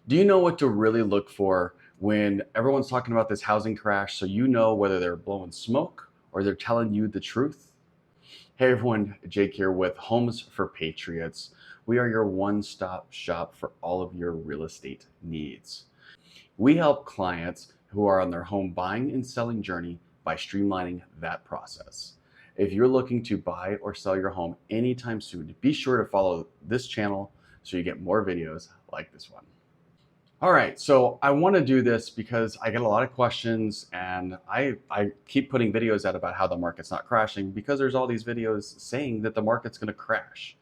Do you know what to really look for when everyone's talking about this housing crash so you know whether they're blowing smoke or they're telling you the truth? Hey everyone, Jake here with Homes for Patriots. We are your one-stop shop for all of your real estate needs. We help clients who are on their home buying and selling journey by streamlining that process. If you're looking to buy or sell your home anytime soon, be sure to follow this channel so you get more videos like this one. All right, so I want to do this because I get a lot of questions and I keep putting videos out about how the market's not crashing because there's all these videos saying that the market's going to crash.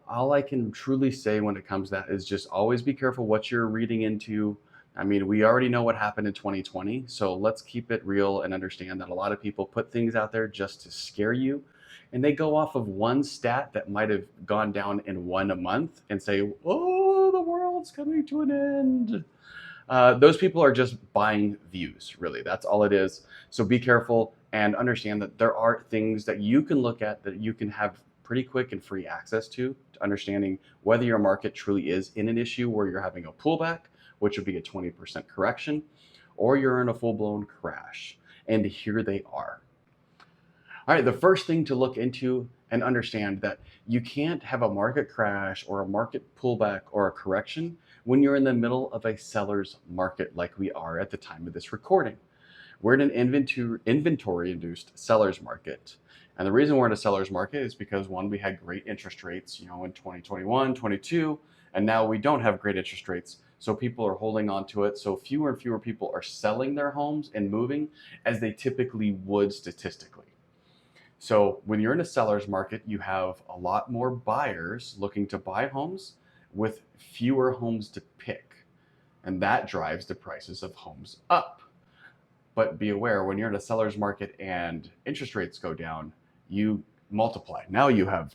All I can truly say when it comes to that is just always be careful what you're reading into. I mean, we already know what happened in 2020, so let's keep it real and understand that a lot of people put things out there just to scare you. And they go off of one stat that might have gone down in 1 month and say, oh, the world's coming to an end. Those people are just buying views, really. That's all it is. So be careful and understand that there are things that you can look at that you can have pretty quick and free access to understanding whether your market truly is in an issue where you're having a pullback, which would be a 20% correction, or you're in a full-blown crash. And here they are. All right, the first thing to look into and understand that you can't have a market crash or a market pullback or a correction when you're in the middle of a seller's market like we are at the time of this recording. We're in an inventory-induced seller's market. And the reason we're in a seller's market is because one, we had great interest rates, in 2021, 22, and now we don't have great interest rates. So people are holding on to it. So fewer and fewer people are selling their homes and moving as they typically would statistically. So when you're in a seller's market, you have a lot more buyers looking to buy homes with fewer homes to pick. And that drives the prices of homes up. But be aware, when you're in a seller's market and interest rates go down, you multiply. Now you have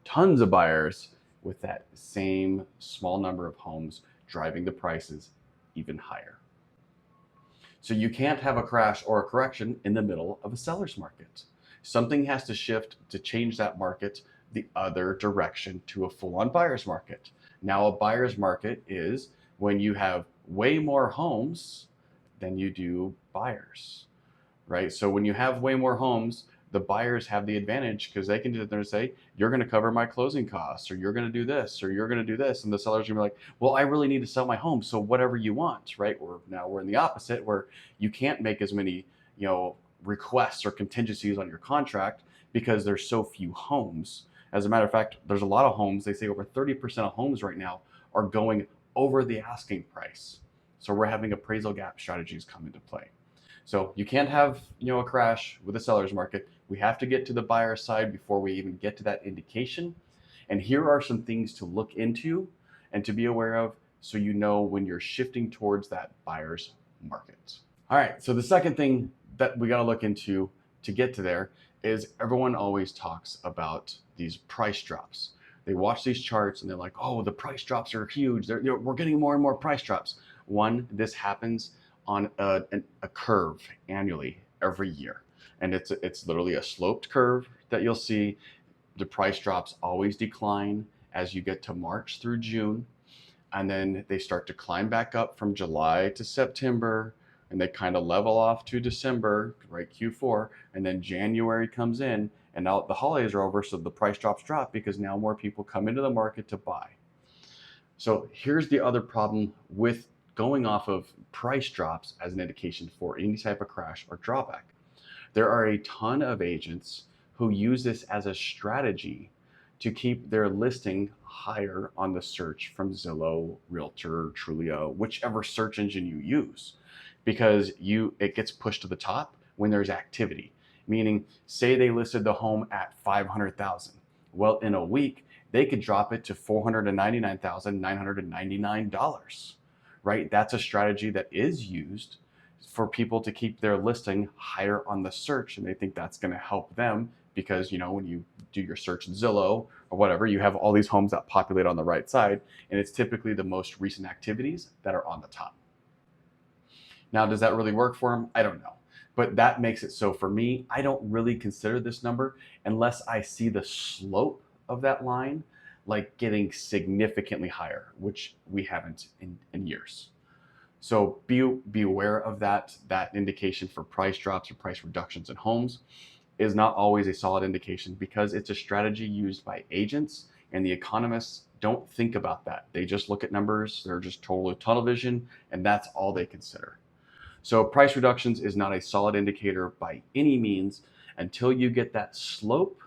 tons of buyers with that same small number of homes driving the prices even higher. So you can't have a crash or a correction in the middle of a seller's market. Something has to shift to change that market the other direction to a full-on buyer's market. Now a buyer's market is when you have way more homes than you do buyers, right? So when you have way more homes, the buyers have the advantage because they can sit there and say, you're going to cover my closing costs, or you're going to do this, or you're going to do this. And the seller's going to be like, well, I really need to sell my home, so whatever you want, right? Now we're in the opposite where you can't make as many, requests or contingencies on your contract because there's so few homes. As a matter of fact, there's a lot of homes. They say over 30% of homes right now are going over the asking price. So we're having appraisal gap strategies come into play. So you can't have, a crash with the seller's market. We have to get to the buyer side before we even get to that indication. And here are some things to look into and to be aware of so you know when you're shifting towards that buyer's market. All right, so the second thing that we got to look into to get to there is everyone always talks about these price drops. They watch these charts and they're like, oh, the price drops are huge. We're getting more and more price drops. One, this happens on a curve annually every year. And it's literally a sloped curve that you'll see. The price drops always decline as you get to March through June. And then they start to climb back up from July to September, and they kind of level off to December, right, Q4, and then January comes in, and now the holidays are over, so the price drops drop because now more people come into the market to buy. So here's the other problem with going off of price drops as an indication for any type of crash or drawback. There are a ton of agents who use this as a strategy to keep their listing higher on the search from Zillow, Realtor, Trulia, whichever search engine you use, because it gets pushed to the top when there's activity. Meaning, say they listed the home at $500,000. Well, in a week, they could drop it to $499,999, right? That's a strategy that is used for people to keep their listing higher on the search, and they think that's going to help them because, when you do your search in Zillow or whatever, you have all these homes that populate on the right side, and it's typically the most recent activities that are on the top. Now, does that really work for them? I don't know. But that makes it so for me, I don't really consider this number unless I see the slope of that line like getting significantly higher, which we haven't in years. So be aware of that indication for price drops or price reductions in homes is not always a solid indication because it's a strategy used by agents, and the economists don't think about that. They just look at numbers, they're just totally tunnel vision, and that's all they consider. So price reductions is not a solid indicator by any means until you get that slope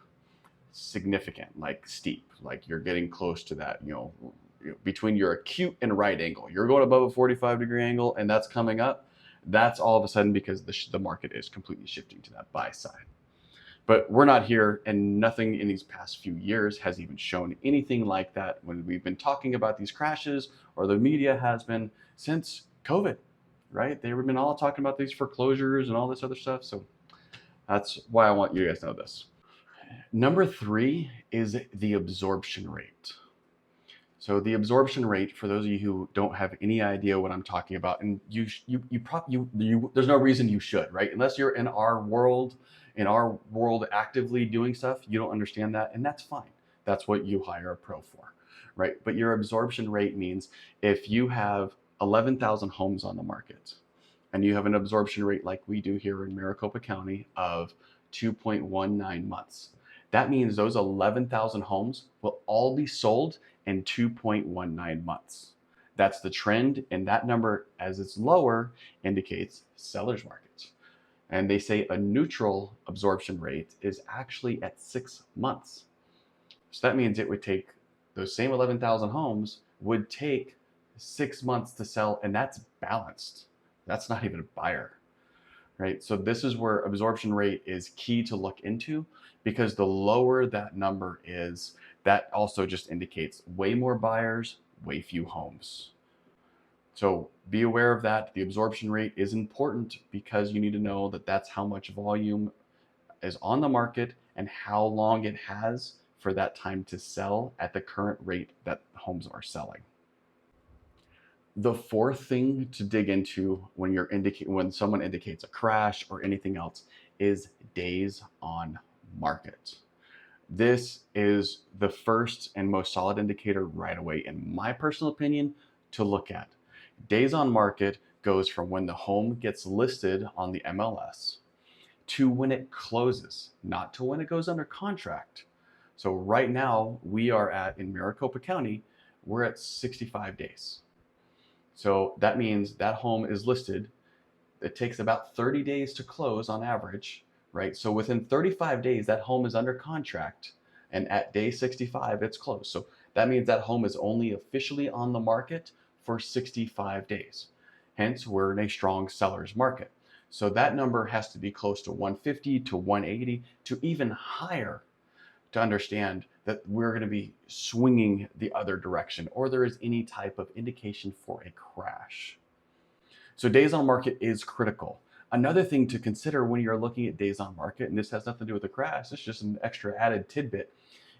significant, like steep, like you're getting close to that, between your acute and right angle. You're going above a 45-degree angle and that's coming up. That's all of a sudden because the market is completely shifting to that buy side. But we're not here, and nothing in these past few years has even shown anything like that when we've been talking about these crashes, or the media has been since COVID, right? They've been all talking about these foreclosures and all this other stuff. So that's why I want you guys to know this. Number 3 is the absorption rate. So the absorption rate, for those of you who don't have any idea what I'm talking about, and there's no reason you should, right? Unless you're in our world actively doing stuff, you don't understand that, and that's fine. That's what you hire a pro for, right? But your absorption rate means if you have 11,000 homes on the market and you have an absorption rate like we do here in Maricopa County of 2.19 months, that means those 11,000 homes will all be sold in 2.19 months. That's the trend, and that number, as it's lower, indicates seller's market. And they say a neutral absorption rate is actually at 6 months. So that means it would take those same 11,000 homes would take 6 months to sell, and that's balanced. That's not even a buyer, right? So this is where absorption rate is key to look into, because the lower that number is, that also just indicates way more buyers, way few homes. So be aware of that. The absorption rate is important because you need to know that that's how much volume is on the market and how long it has for that time to sell at the current rate that homes are selling. The fourth thing to dig into when someone indicates a crash or anything else is days on market. This is the first and most solid indicator right away, in my personal opinion, to look at. Days on market goes from when the home gets listed on the MLS to when it closes, not to when it goes under contract. So right now we are in Maricopa County, we're at 65 days. So that means that home is listed. It takes about 30 days to close on average, right? So within 35 days, that home is under contract, and at day 65, it's closed. So that means that home is only officially on the market for 65 days. Hence, we're in a strong seller's market. So that number has to be close to 150 to 180 to even higher to understand that we're going to be swinging the other direction, or there is any type of indication for a crash. So days on market is critical. Another thing to consider when you're looking at days on market, and this has nothing to do with the crash, it's just an extra added tidbit.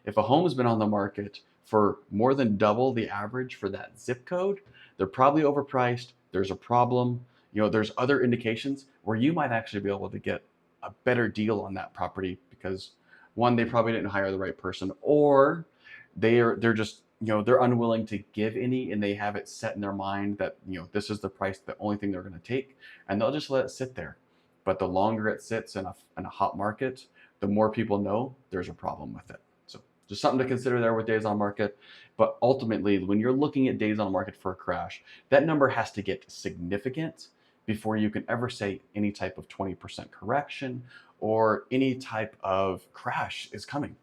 If a home has been on the market for more than double the average for that zip code, they're probably overpriced, there's a problem, there's other indications where you might actually be able to get a better deal on that property because, one, they probably didn't hire the right person, or they're just they're unwilling to give any, and they have it set in their mind that this is the price, the only thing they're going to take, and they'll just let it sit there. But the longer it sits in a hot market, the more people know there's a problem with it. So just something to consider there with days on market. But ultimately, when you're looking at days on market for a crash, that number has to get significant before you can ever say any type of 20% correction or any type of crash is coming,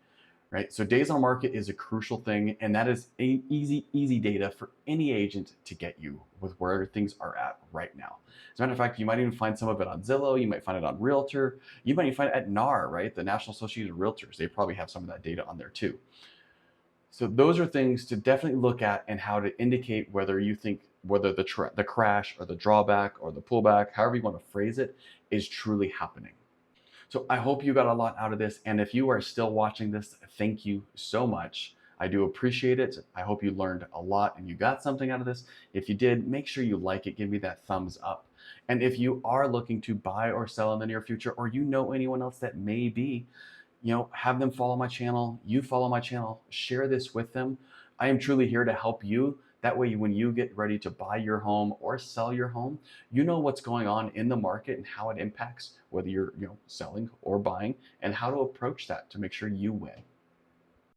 right? So days on market is a crucial thing, and that is easy data for any agent to get you with where things are at right now. As a matter of fact, you might even find some of it on Zillow, you might find it on Realtor, you might even find it at NAR, right? The National Association of Realtors. They probably have some of that data on there too. So those are things to definitely look at, and how to indicate whether you think whether the crash or the drawback or the pullback, however you want to phrase it, is truly happening. So I hope you got a lot out of this. And if you are still watching this, thank you so much. I do appreciate it. I hope you learned a lot and you got something out of this. If you did, make sure you like it, give me that thumbs up. And if you are looking to buy or sell in the near future, or you know anyone else that may be, have them follow my channel, you follow my channel, share this with them. I am truly here to help you. That way, when you get ready to buy your home or sell your home, you know what's going on in the market and how it impacts whether you're selling or buying, and how to approach that to make sure you win.